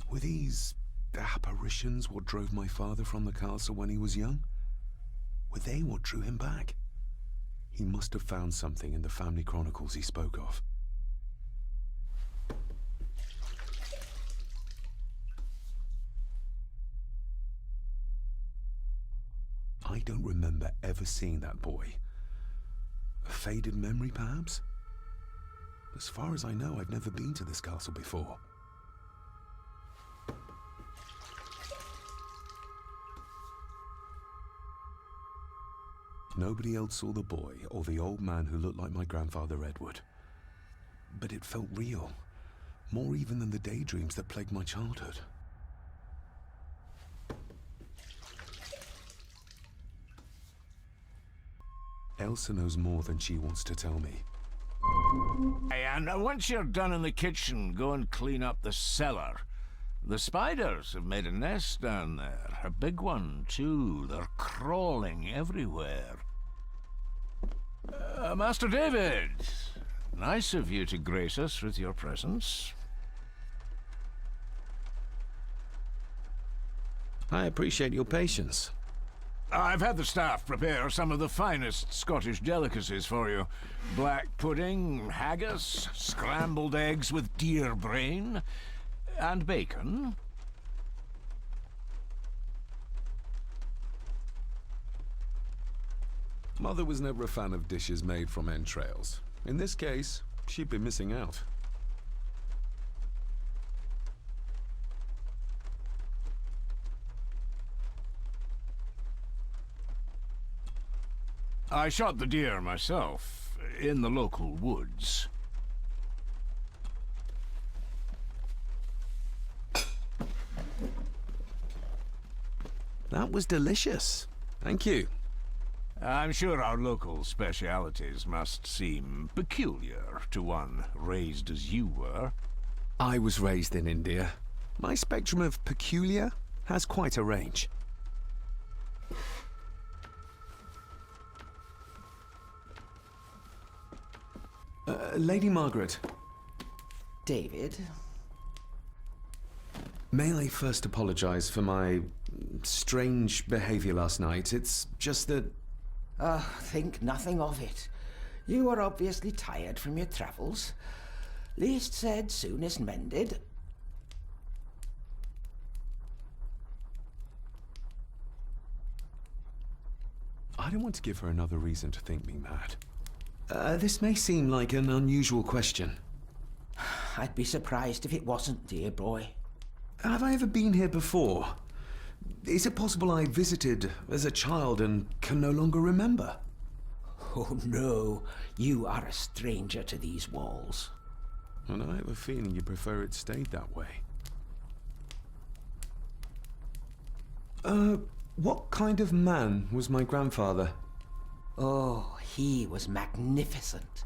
Were these apparitions what drove my father from the castle when he was young? Were they what drew him back? He must have found something in the family chronicles he spoke of. I don't remember ever seeing that boy. A faded memory, perhaps? As far as I know, I've never been to this castle before. Nobody else saw the boy or the old man who looked like my grandfather Edward. But it felt real, more even than the daydreams that plagued my childhood. Elsa knows more than she wants to tell me. Hey, and once you're done in the kitchen, go and clean up the cellar. The spiders have made a nest down there. A big one, too. They're crawling everywhere. Master David, nice of you to grace us with your presence. I appreciate your patience. I've had the staff prepare some of the finest Scottish delicacies for you. Black pudding, haggis, scrambled eggs with deer brain, and bacon. Mother was never a fan of dishes made from entrails. In this case, she'd be missing out. I shot the deer myself, in the local woods. That was delicious. Thank you. I'm sure our local specialities must seem peculiar to one raised as you were. I was raised in India. My spectrum of peculiar has quite a range. Lady Margaret. David? May I first apologize for my strange behavior last night? It's just that... Think nothing of it. You were obviously tired from your travels. Least said, soonest mended. I don't want to give her another reason to think me mad. This may seem like an unusual question. I'd be surprised if it wasn't, dear boy. Have I ever been here before? Is it possible I visited as a child and can no longer remember? Oh no, you are a stranger to these walls. And I have a feeling you prefer it stayed that way. What kind of man was my grandfather? Oh, he was magnificent.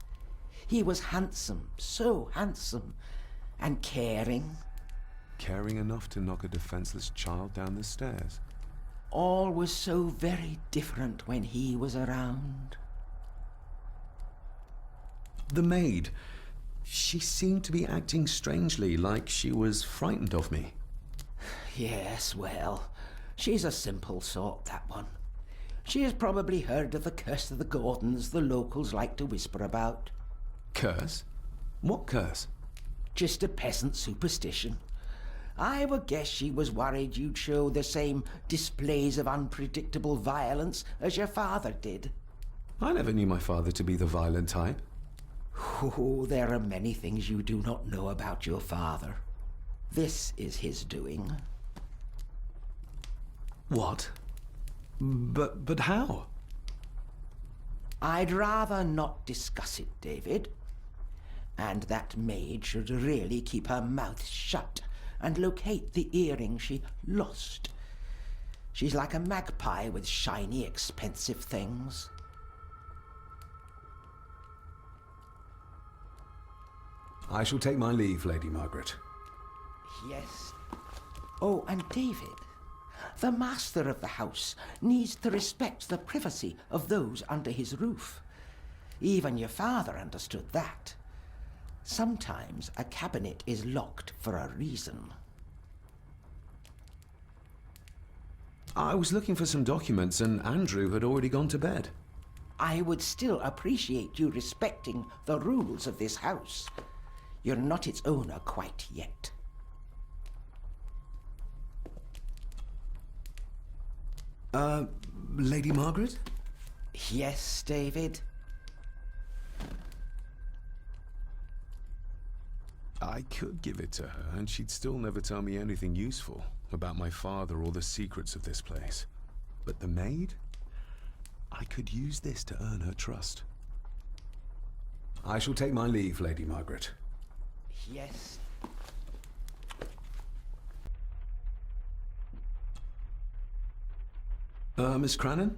He was handsome, so handsome, and caring. Caring enough to knock a defenseless child down the stairs. All was so very different when he was around. The maid, she seemed to be acting strangely, like she was frightened of me. Yes, well, she's a simple sort, that one. She has probably heard of the curse of the Gordons the locals like to whisper about. Curse? What curse? Just a peasant superstition. I would guess she was worried you'd show the same displays of unpredictable violence as your father did. I never knew my father to be the violent type. Oh, there are many things you do not know about your father. This is his doing. What? But how? I'd rather not discuss it, David. And that maid should really keep her mouth shut and locate the earring she lost. She's like a magpie with shiny, expensive things. I shall take my leave, Lady Margaret. Yes. Oh, and David, the master of the house needs to respect the privacy of those under his roof. Even your father understood that. Sometimes a cabinet is locked for a reason. I was looking for some documents and Andrew had already gone to bed. I would still appreciate you respecting the rules of this house. You're not its owner quite yet. Lady Margaret? Yes, David? I could give it to her, and she'd still never tell me anything useful about my father or the secrets of this place. But the maid? I could use this to earn her trust. I shall take my leave, Lady Margaret. Yes. Miss Crannan?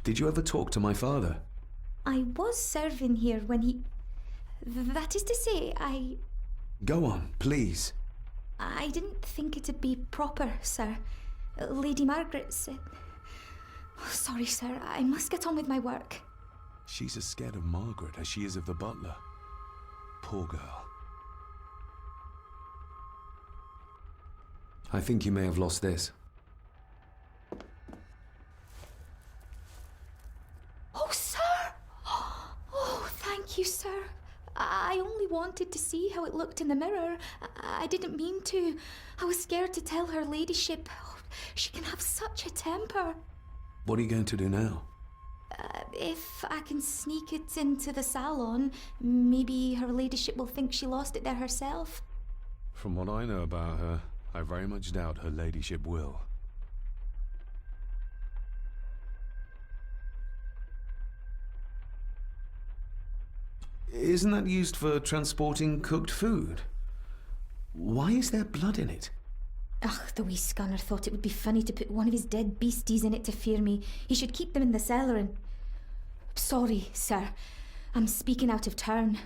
Did you ever talk to my father? I was serving here when he... That is to say, Go on, please. I didn't think it'd be proper, sir. Lady Margaret said... Oh, sorry, sir. I must get on with my work. She's as scared of Margaret as she is of the butler. Poor girl. I think you may have lost this. Oh, sir! Oh, thank you, sir. I only wanted to see how it looked in the mirror. I didn't mean to. I was scared to tell her ladyship. Oh, she can have such a temper. What are you going to do now? If I can sneak it into the salon, maybe her ladyship will think she lost it there herself. From what I know about her, I very much doubt her ladyship will. Isn't that used for transporting cooked food? Why is there blood in it? Ugh, the wee scunner thought it would be funny to put one of his dead beasties in it to fear me. He should keep them in the cellar and... Sorry, sir. I'm speaking out of turn.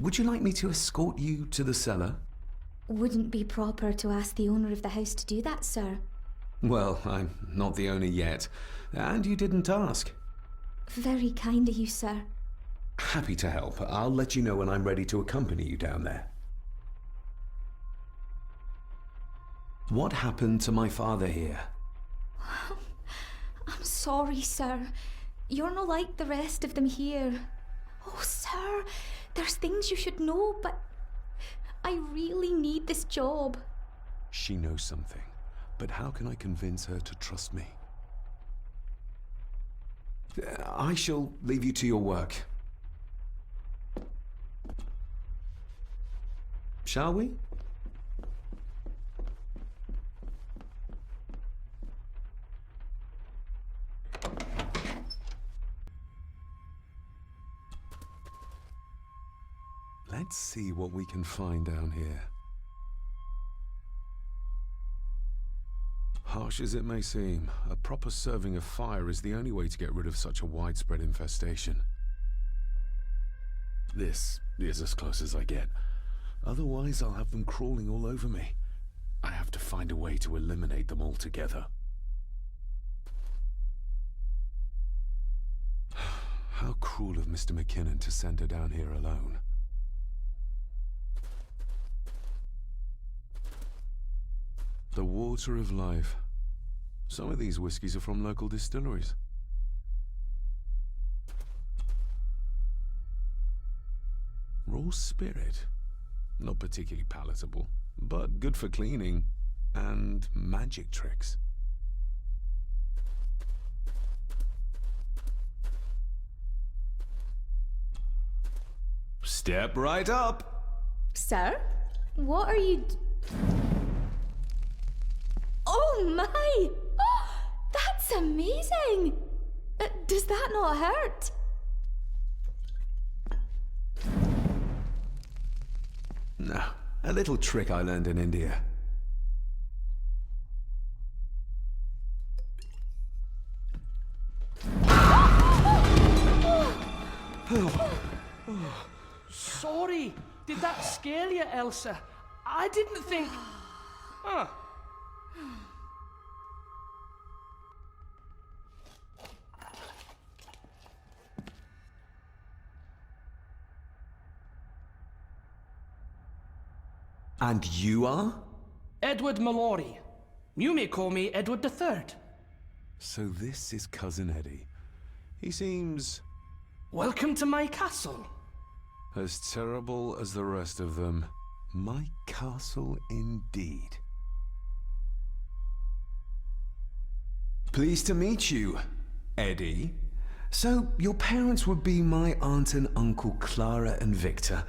Would you like me to escort you to the cellar? Wouldn't be proper to ask the owner of the house to do that, sir. Well, I'm not the owner yet, and you didn't ask. Very kind of you, sir. Happy to help. I'll let you know when I'm ready to accompany you down there. What happened to my father here? I'm sorry, sir. You're not like the rest of them here. Oh, sir, there's things you should know, but I really need this job. She knows something, but how can I convince her to trust me? I shall leave you to your work. Shall we? Let's see what we can find down here. Harsh as it may seem, a proper serving of fire is the only way to get rid of such a widespread infestation. This is as close as I get. Otherwise, I'll have them crawling all over me. I have to find a way to eliminate them altogether. How cruel of Mr. McKinnon to send her down here alone. The water of life. Some of these whiskies are from local distilleries. Raw spirit. Not particularly palatable, but good for cleaning and magic tricks. Step right up. Sir? What are you... Oh my! Oh, that's amazing! Does that not hurt? No, a little trick I learned in India. Sorry, did that scare you, Elsa? I didn't think... Huh. And you are? Edward Mallory. You may call me Edward III. So this is Cousin Eddie. He seems Welcome to my castle. as terrible as the rest of them. My castle indeed. Pleased to meet you, Eddie. So, your parents would be my aunt and uncle Clara and Victor.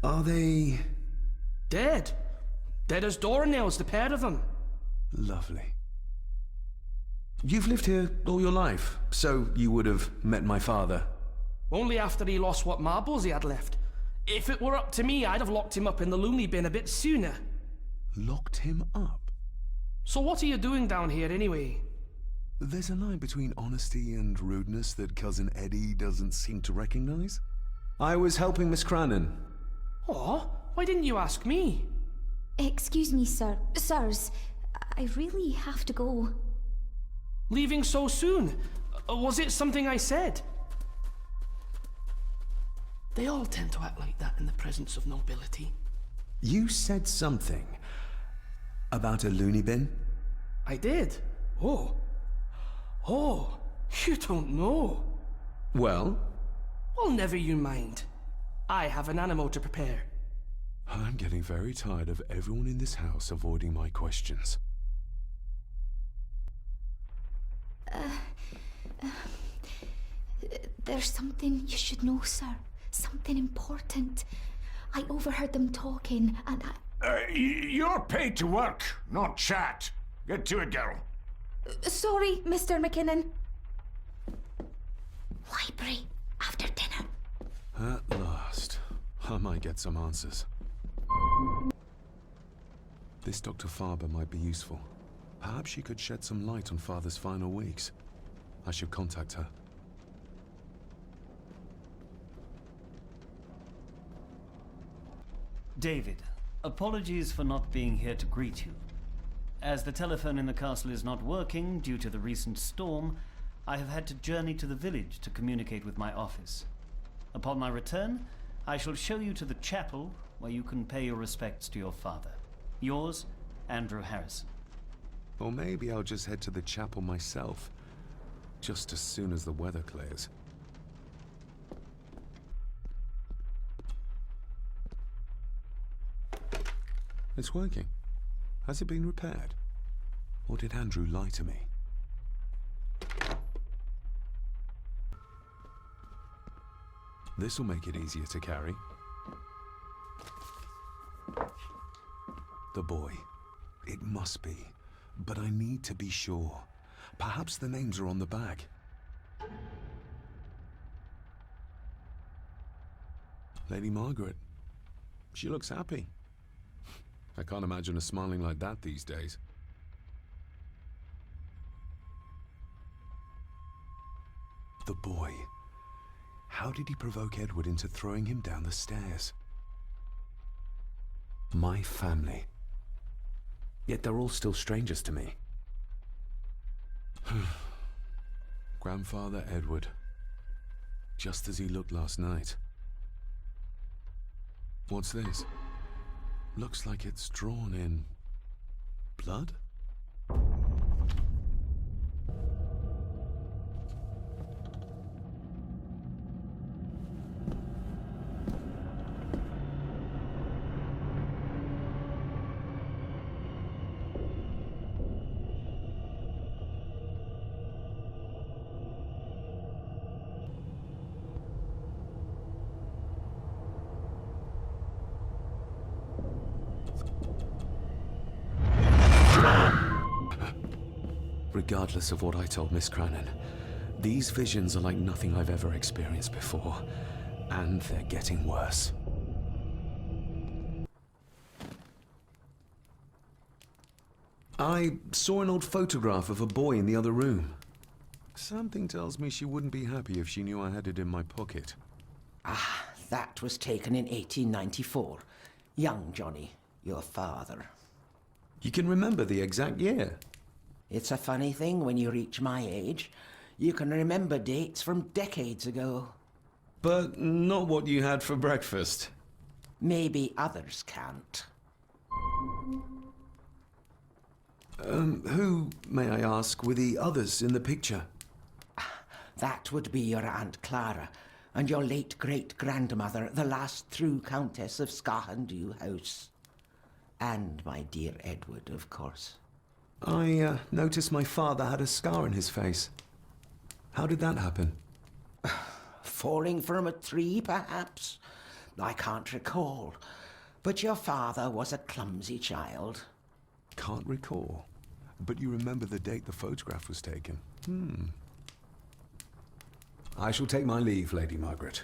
Are they... Dead. Dead as doornails, the pair of them. Lovely. You've lived here all your life, so you would have met my father. Only after he lost what marbles he had left. If it were up to me, I'd have locked him up in the loony bin a bit sooner. Locked him up? So what are you doing down here anyway? There's a line between honesty and rudeness that Cousin Eddie doesn't seem to recognize. I was helping Miss Crannan. Oh, why didn't you ask me? Excuse me, sir. Sirs, I really have to go. Leaving so soon? Was it something I said? They all tend to act like that in the presence of nobility. You said something about a loony bin? I did. Oh. Oh, you don't know. Well? Well, never you mind. I have an animal to prepare. I'm getting very tired of everyone in this house avoiding my questions. There's something you should know, sir. Something important. I overheard them talking, and You're paid to work, not chat. Get to it, girl. Sorry, Mr. McKinnon. Library, after dinner. At last, I might get some answers. This Dr. Farber might be useful. Perhaps she could shed some light on Father's final weeks. I should contact her. David, apologies for not being here to greet you. As the telephone in the castle is not working due to the recent storm, I have had to journey to the village to communicate with my office. Upon my return, I shall show you to the chapel where you can pay your respects to your father. Yours, Andrew Harrison. Or maybe I'll just head to the chapel myself, just as soon as the weather clears. It's working. Has it been repaired? Or did Andrew lie to me? This'll make it easier to carry. The boy. It must be. But I need to be sure. Perhaps the names are on the back. Lady Margaret. She looks happy. I can't imagine her smiling like that these days. The boy. How did he provoke Edward into throwing him down the stairs? My family. Yet they're all still strangers to me. Grandfather Edward. Just as he looked last night. What's this? Looks like it's drawn in blood? Regardless of what I told Miss Crannan, these visions are like nothing I've ever experienced before, and they're getting worse. I saw an old photograph of a boy in the other room. Something tells me she wouldn't be happy if she knew I had it in my pocket. Ah, that was taken in 1894. Young Johnny, your father. You can remember the exact year. It's a funny thing when you reach my age. You can remember dates from decades ago. But not what you had for breakfast. Maybe others can't. Who, may I ask, were the others in the picture? That would be your Aunt Clara and your late great-grandmother, the last true Countess of Scahandu House. And my dear Edward, of course. I noticed my father had a scar on his face. How did that happen? Falling from a tree, perhaps? I can't recall. But your father was a clumsy child. Can't recall. But you remember the date the photograph was taken? I shall take my leave, Lady Margaret.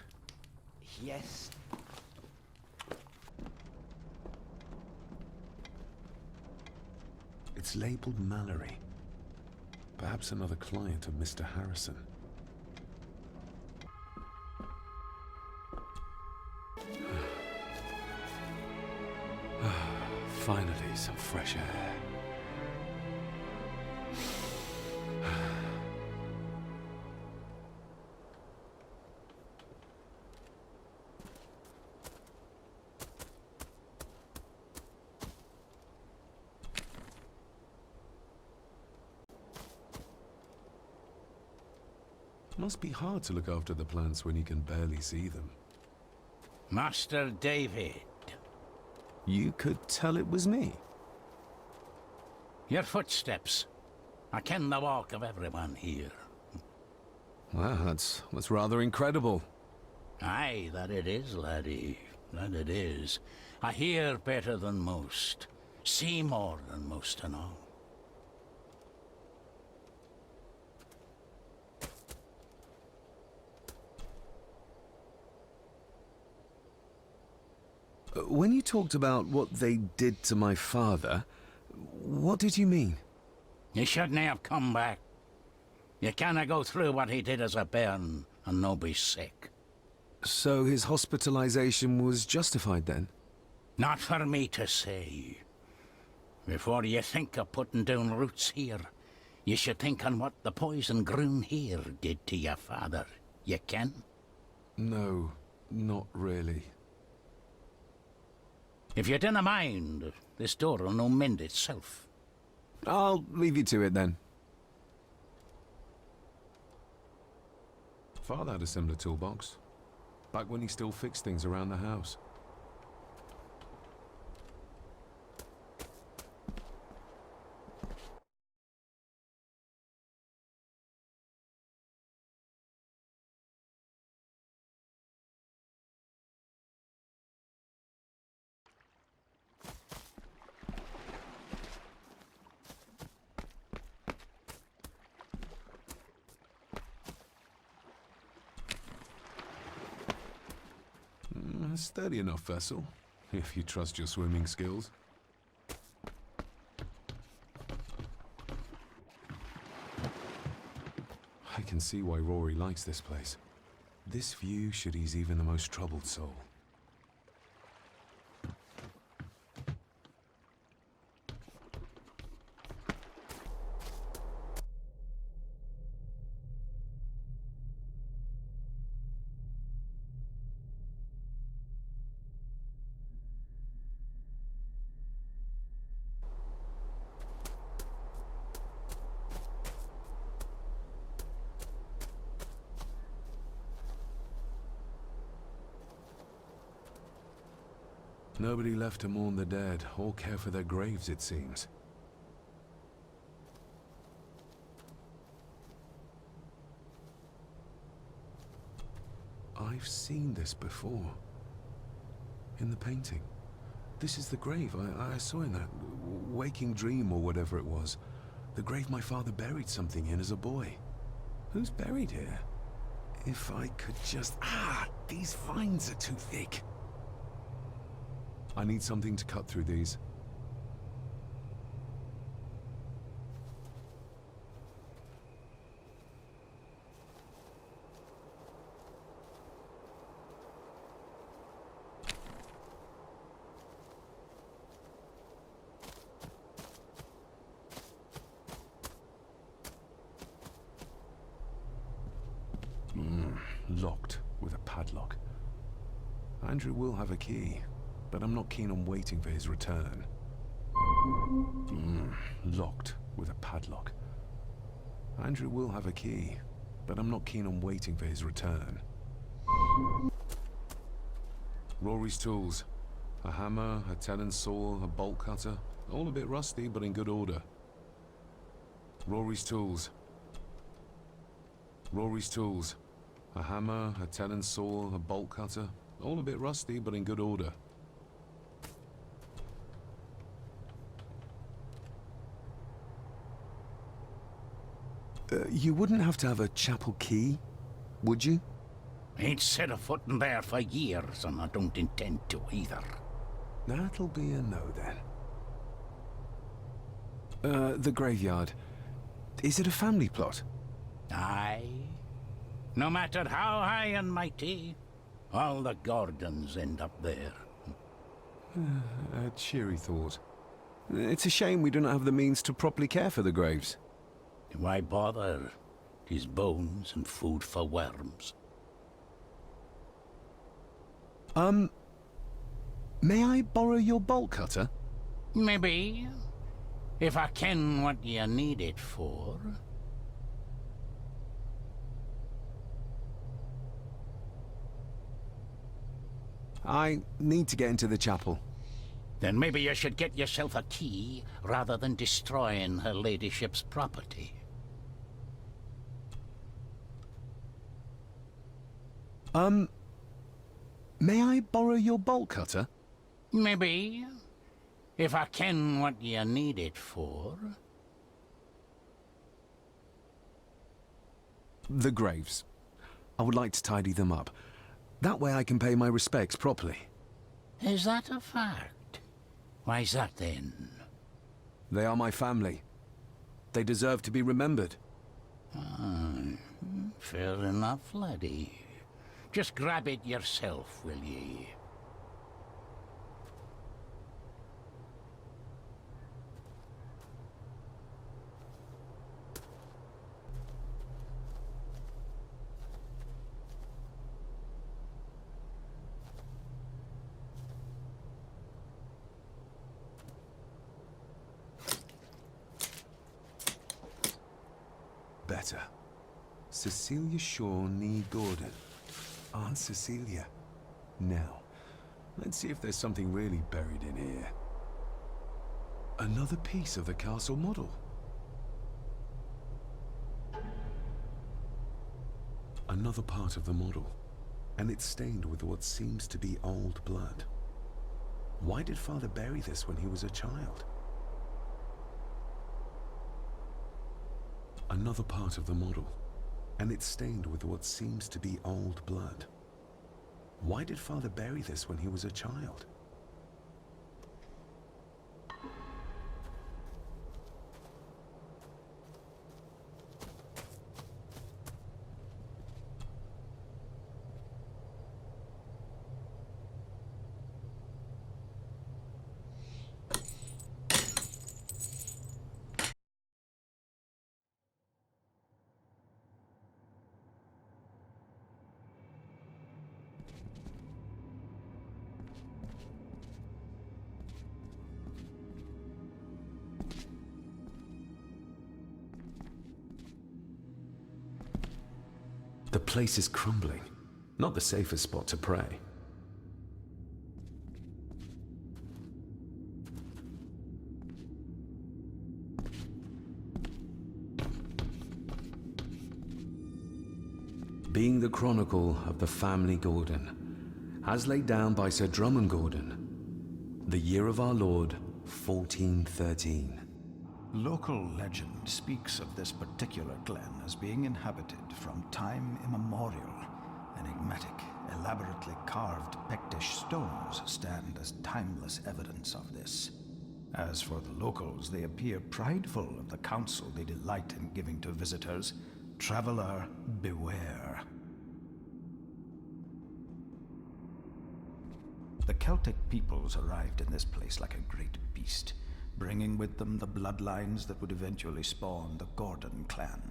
Yes. It's labeled Mallory. Perhaps another client of Mr. Harrison. Finally, some fresh air. Must be hard to look after the plants when you can barely see them. Master David. You could tell it was me. Your footsteps. I ken the walk of everyone here. Wow, that's rather incredible. Aye, that it is, laddie. That it is. I hear better than most. See more than most and all. When you talked about what they did to my father, what did you mean? You shouldn't have come back. You canna go through what he did as a bairn and no be sick. So his hospitalization was justified then? Not for me to say. Before you think of putting down roots here, you should think on what the poison grown here did to your father. You ken? No, not really. If you dinna mind, this door will no mend itself. I'll leave you to it then. Father had a similar toolbox, back when he still fixed things around the house. A sturdy enough vessel, if you trust your swimming skills. I can see why Rory likes this place. This view should ease even the most troubled soul. Nobody left to mourn the dead or care for their graves, it seems. I've seen this before. In the painting. This is the grave I saw in that waking dream or whatever it was. The grave my father buried something in as a boy. Who's buried here? If I could just... these vines are too thick. I need something to cut through these. Locked with a padlock. Andrew will have a key, but I'm not keen on waiting for his return. Locked with a padlock. Andrew will have a key, but I'm not keen on waiting for his return. Rory's tools. A hammer, a tenon saw, a bolt cutter. All a bit rusty, but in good order. Rory's tools. Rory's tools. A hammer, a tenon saw, a bolt cutter. All a bit rusty, but in good order. You wouldn't have to have a chapel key, would you? Ain't set a foot in there for years, and I don't intend to either. That'll be a no, then. The graveyard. Is it a family plot? Aye. No matter how high and mighty, all the Gordons end up there. A cheery thought. It's a shame we don't have the means to properly care for the graves. Why bother? 'Tis bones and food for worms. May I borrow your bolt cutter? Maybe. If I ken what you need it for. I need to get into the chapel. Then maybe you should get yourself a key rather than destroying her ladyship's property. May I borrow your bolt cutter? Maybe. If I ken what you need it for. The graves. I would like to tidy them up. That way I can pay my respects properly. Is that a fact? Why's that then? They are my family. They deserve to be remembered. Fair enough, laddie. Just grab it yourself, will ye? Better. Cecilia Shaw Nee Gordon. Aunt Cecilia. Now, let's see if there's something really buried in here. Another piece of the castle model. Another part of the model, and it's stained with what seems to be old blood. Why did Father bury this when he was a child? Another part of the model, and it's stained with what seems to be old blood. Why did Father bury this when he was a child? The place is crumbling. Not the safest spot to pray. Being the chronicle of the family Gordon, as laid down by Sir Drummond Gordon, the year of our Lord, 1413. Local legend speaks of this particular glen as being inhabited from time immemorial. Enigmatic, elaborately carved Pictish stones stand as timeless evidence of this. As for the locals, they appear prideful of the counsel they delight in giving to visitors. Traveler, beware. The Celtic peoples arrived in this place like a great beast, bringing with them the bloodlines that would eventually spawn the Gordon clan.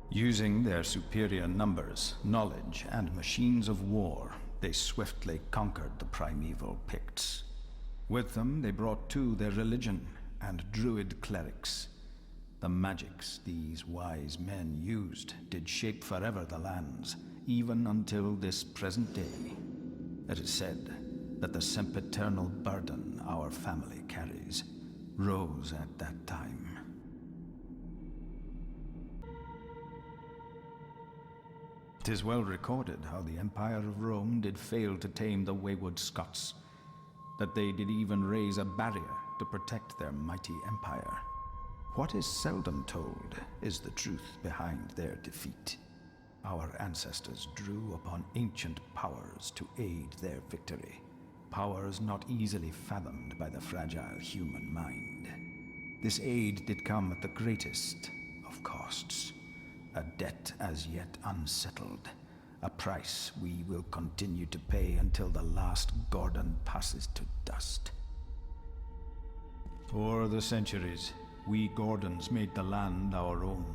Using their superior numbers, knowledge, and machines of war, they swiftly conquered the primeval Picts. With them, they brought too their religion, and druid clerics. The magics these wise men used did shape forever the lands, even until this present day. It is said that the sempiternal burden our family carries rose at that time. "'Tis well recorded how the Empire of Rome did fail to tame the wayward Scots, that they did even raise a barrier to protect their mighty empire. What is seldom told is the truth behind their defeat. Our ancestors drew upon ancient powers to aid their victory, powers not easily fathomed by the fragile human mind. This aid did come at the greatest of costs, a debt as yet unsettled, a price we will continue to pay until the last Gordon passes to dust. For the centuries, we Gordons made the land our own.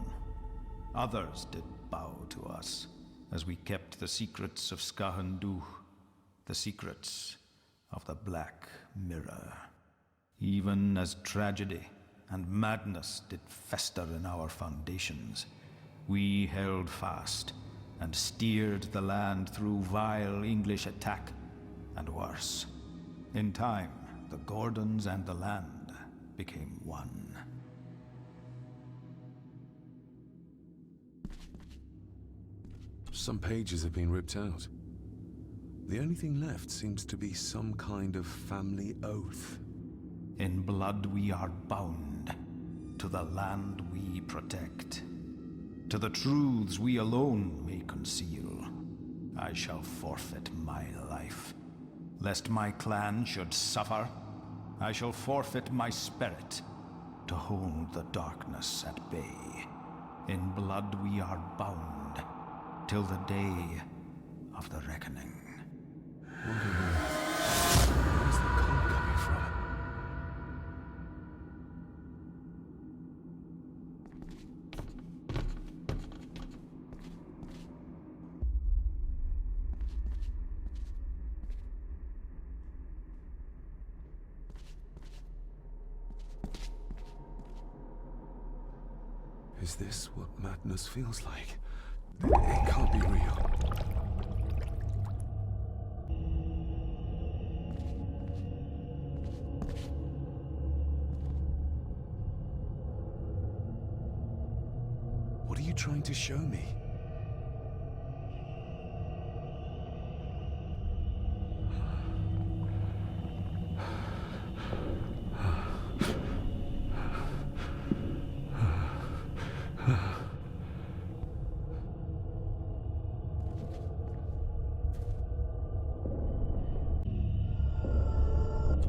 Others did bow to us, as we kept the secrets of Skahandu, the secrets of the Black Mirror. Even as tragedy and madness did fester in our foundations, we held fast and steered the land through vile English attack and worse. In time, the Gordons and the land became one. Some pages have been ripped out. The only thing left seems to be some kind of family oath. In blood we are bound to the land we protect. To the truths we alone may conceal. I shall forfeit my life. Lest my clan should suffer, I shall forfeit my spirit to hold the darkness at bay. In blood we are bound till the day of the reckoning. Where's the call coming from? Is this what madness feels like? It can't be real. What are you trying to show me?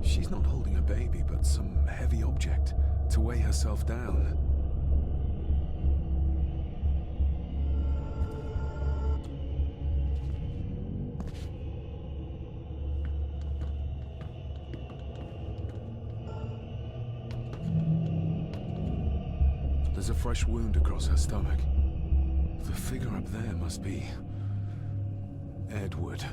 She's not holding a baby, but some heavy object to weigh herself down. There's a fresh wound across her stomach. The figure up there must be Edward.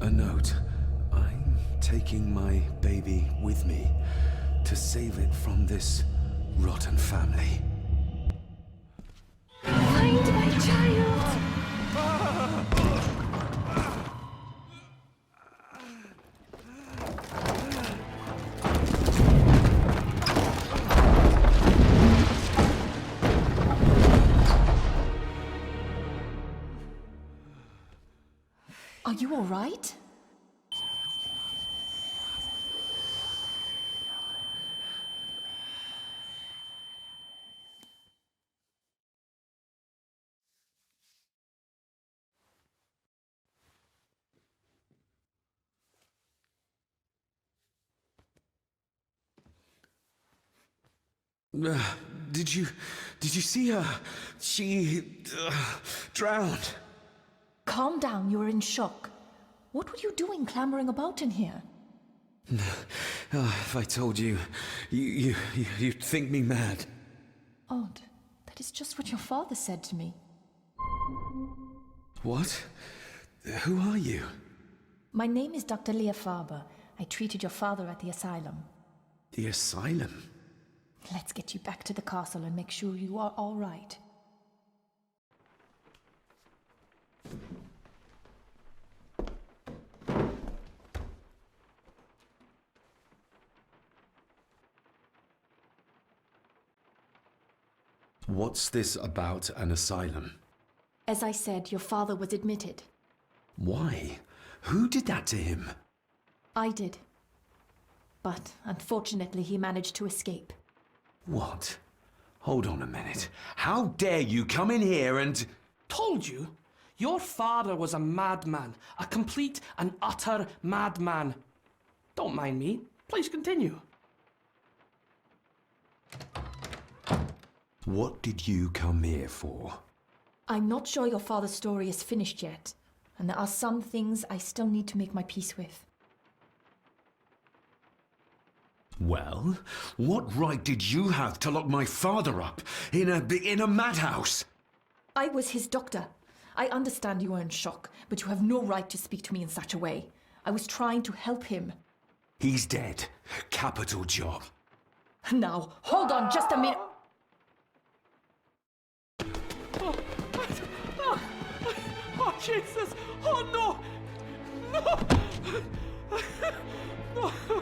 A note. I'm taking my baby with me to save it from this rotten family. Find my child! you all right? Did you see her? She drowned. Calm down, you're in shock. What were you doing clambering about in here? If I told you, you'd think me mad. Odd. That is just what your father said to me. What? Who are you? My name is Dr. Leah Farber. I treated your father at the asylum. The asylum? Let's get you back to the castle and make sure you are all right. What's this about an asylum? As I said, your father was admitted. Why? Who did that to him? I did. But unfortunately, he managed to escape. What? Hold on a minute. How dare you come in here and... Told you? Your father was a madman. A complete and utter madman. Don't mind me. Please continue. What did you come here for? I'm not sure your father's story is finished yet, and there are some things I still need to make my peace with. Well, what right did you have to lock my father up in a madhouse? I was his doctor. I understand you are in shock, but you have no right to speak to me in such a way. I was trying to help him. He's dead. Capital job. Now, hold on just a minute. Oh, Jesus! Oh, no! No! No!